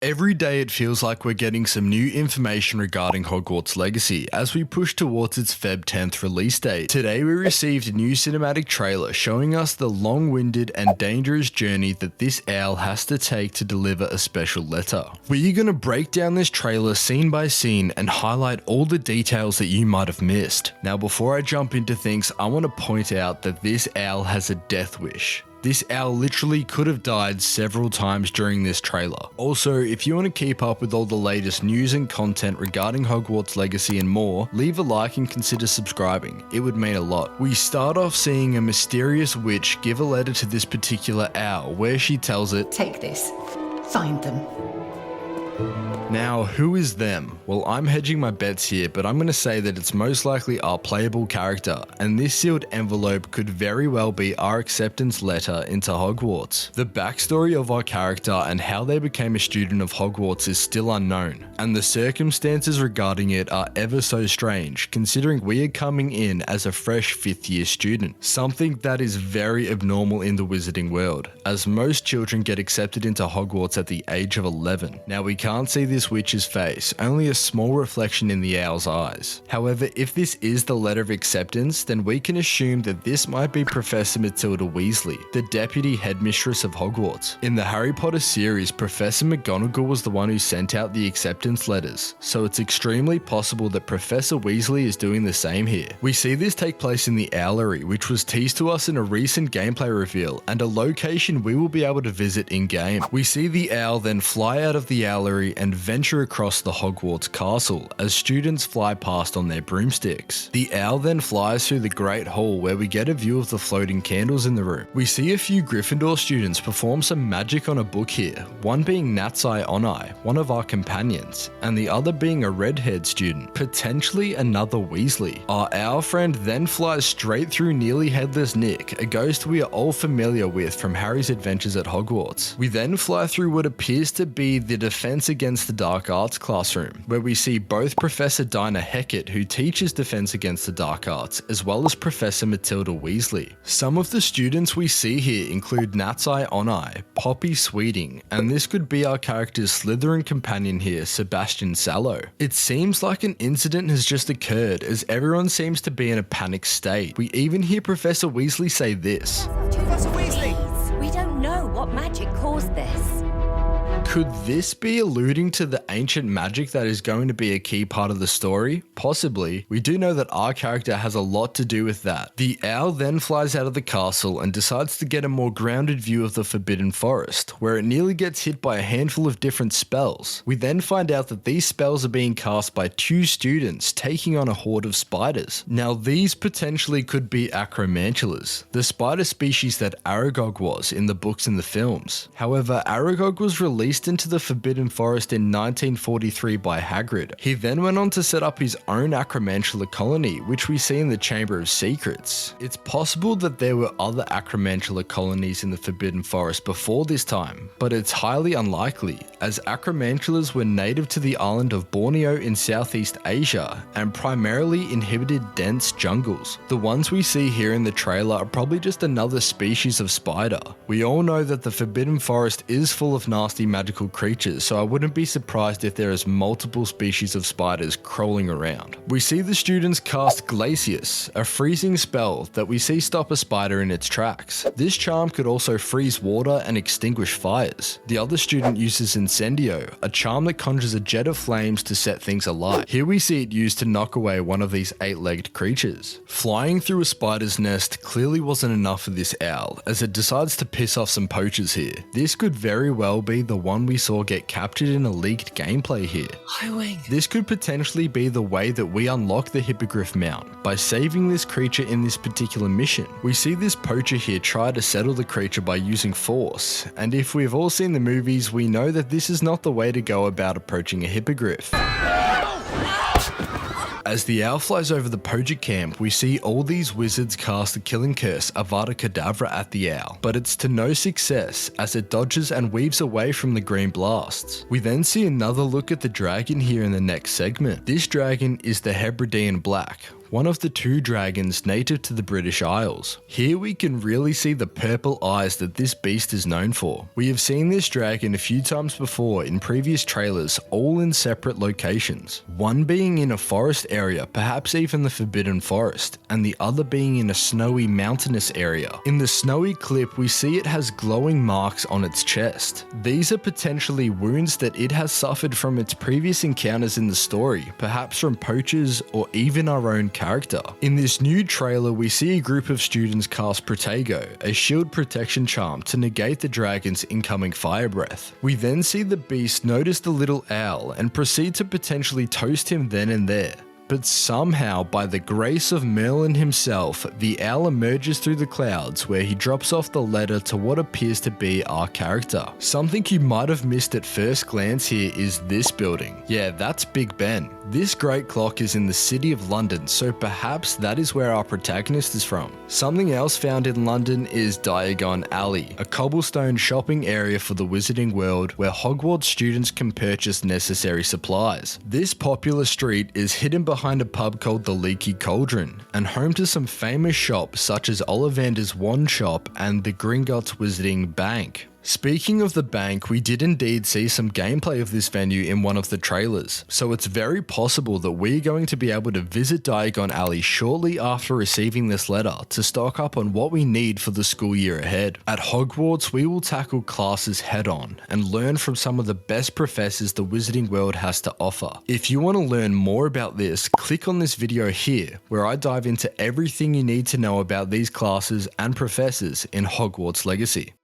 Every day it feels like we're getting some new information regarding Hogwarts Legacy as we push towards its Feb 10th release date. Today we received a new cinematic trailer showing us the long-winded and dangerous journey that this owl has to take to deliver a special letter. We're going to break down this trailer scene by scene and highlight all the details that you might have missed. Now before I jump into things, I want to point out that this owl has a death wish. This owl literally could have died several times during this trailer. Also, if you want to keep up with all the latest news and content regarding Hogwarts Legacy and more, leave a like and consider subscribing. It would mean a lot. We start off seeing a mysterious witch give a letter to this particular owl where she tells it, "Take this. Find them." Now, who is them? Well, I'm hedging my bets here, but I'm going to say that it's most likely our playable character, and this sealed envelope could very well be our acceptance letter into Hogwarts. The backstory of our character and how they became a student of Hogwarts is still unknown, and the circumstances regarding it are ever so strange, considering we are coming in as a fresh 5th year student, something that is very abnormal in the wizarding world, as most children get accepted into Hogwarts at the age of 11. Now, we can't see this witch's face, only a small reflection in the owl's eyes. However, if this is the letter of acceptance, then we can assume that this might be Professor Matilda Weasley, the deputy headmistress of Hogwarts. In the Harry Potter series, Professor McGonagall was the one who sent out the acceptance letters, so it's extremely possible that Professor Weasley is doing the same here. We see this take place in the Owlery, which was teased to us in a recent gameplay reveal, and a location we will be able to visit in-game. We see the owl then fly out of the Owlery and venture across the Hogwarts castle as students fly past on their broomsticks. The owl then flies through the Great Hall where we get a view of the floating candles in the room. We see a few Gryffindor students perform some magic on a book here, one being Natsai Onai, one of our companions, and the other being a redhead student, potentially another Weasley. Our owl friend then flies straight through nearly headless Nick, a ghost we are all familiar with from Harry's adventures at Hogwarts. We then fly through what appears to be the Defense Against the Dark Arts classroom, where we see both Professor Dinah Hecat, who teaches Defense Against the Dark Arts, as well as Professor Matilda Weasley. Some of the students we see here include Natsai Onai, Poppy Sweeting, and this could be our character's Slytherin companion here, Sebastian Sallow. It seems like an incident has just occurred, as everyone seems to be in a panic state. We even hear Professor Weasley say this. Professor Weasley! Please, we don't know what magic caused this. Could this be alluding to the ancient magic that is going to be a key part of the story? Possibly. We do know that our character has a lot to do with that. The owl then flies out of the castle and decides to get a more grounded view of the Forbidden Forest, where it nearly gets hit by a handful of different spells. We then find out that these spells are being cast by 2 students taking on a horde of spiders. Now these potentially could be acromantulas, the spider species that Aragog was in the books and the films. However, Aragog was released into the Forbidden Forest in 1943 by Hagrid. He then went on to set up his own acromantula colony, which we see in the Chamber of Secrets. It's possible that there were other acromantula colonies in the Forbidden Forest before this time, but it's highly unlikely, as acromantulas were native to the island of Borneo in Southeast Asia and primarily inhabited dense jungles. The ones we see here in the trailer are probably just another species of spider. We all know that the Forbidden Forest is full of nasty magical creatures, so I wouldn't be surprised if there is multiple species of spiders crawling around. We see the students cast Glacius, a freezing spell that we see stop a spider in its tracks. This charm could also freeze water and extinguish fires. The other student uses Incendio, a charm that conjures a jet of flames to set things alight. Here we see it used to knock away one of these 8-legged creatures. Flying through a spider's nest clearly wasn't enough for this owl, as it decides to piss off some poachers here. This could very well be the one we saw get captured in a leaked gameplay here. Highwing. This could potentially be the way that we unlock the Hippogriff Mount, by saving this creature in this particular mission. We see this poacher here try to settle the creature by using force, and if we've all seen the movies, we know that this is not the way to go about approaching a hippogriff. As the owl flies over the poacher camp, we see all these wizards cast the killing curse Avada Kedavra at the owl, but it's to no success as it dodges and weaves away from the green blasts. We then see another look at the dragon here in the next segment. This dragon is the Hebridean Black, one of the 2 dragons native to the British Isles. Here we can really see the purple eyes that this beast is known for. We have seen this dragon a few times before in previous trailers, all in separate locations. One being in a forest area, perhaps even the Forbidden Forest, and the other being in a snowy mountainous area. In the snowy clip, we see it has glowing marks on its chest. These are potentially wounds that it has suffered from its previous encounters in the story, perhaps from Poachers or even our own character. In this new trailer, we see a group of students cast Protego, a shield protection charm to negate the dragon's incoming fire breath. We then see the beast notice the little owl and proceed to potentially toast him then and there. But somehow, by the grace of Merlin himself, the owl emerges through the clouds where he drops off the letter to what appears to be our character. Something you might have missed at first glance here is this building. Yeah, that's Big Ben. This great clock is in the city of London, so perhaps that is where our protagonist is from. Something else found in London is Diagon Alley, a cobblestone shopping area for the Wizarding World where Hogwarts students can purchase necessary supplies. This popular street is hidden behind a pub called the Leaky Cauldron, and home to some famous shops such as Ollivander's Wand Shop and the Gringotts Wizarding Bank. Speaking of the bank, we did indeed see some gameplay of this venue in one of the trailers, so it's very possible that we're going to be able to visit Diagon Alley shortly after receiving this letter to stock up on what we need for the school year ahead. At Hogwarts, we will tackle classes head on and learn from some of the best professors the Wizarding World has to offer. If you want to learn more about this, click on this video here, where I dive into everything you need to know about these classes and professors in Hogwarts Legacy.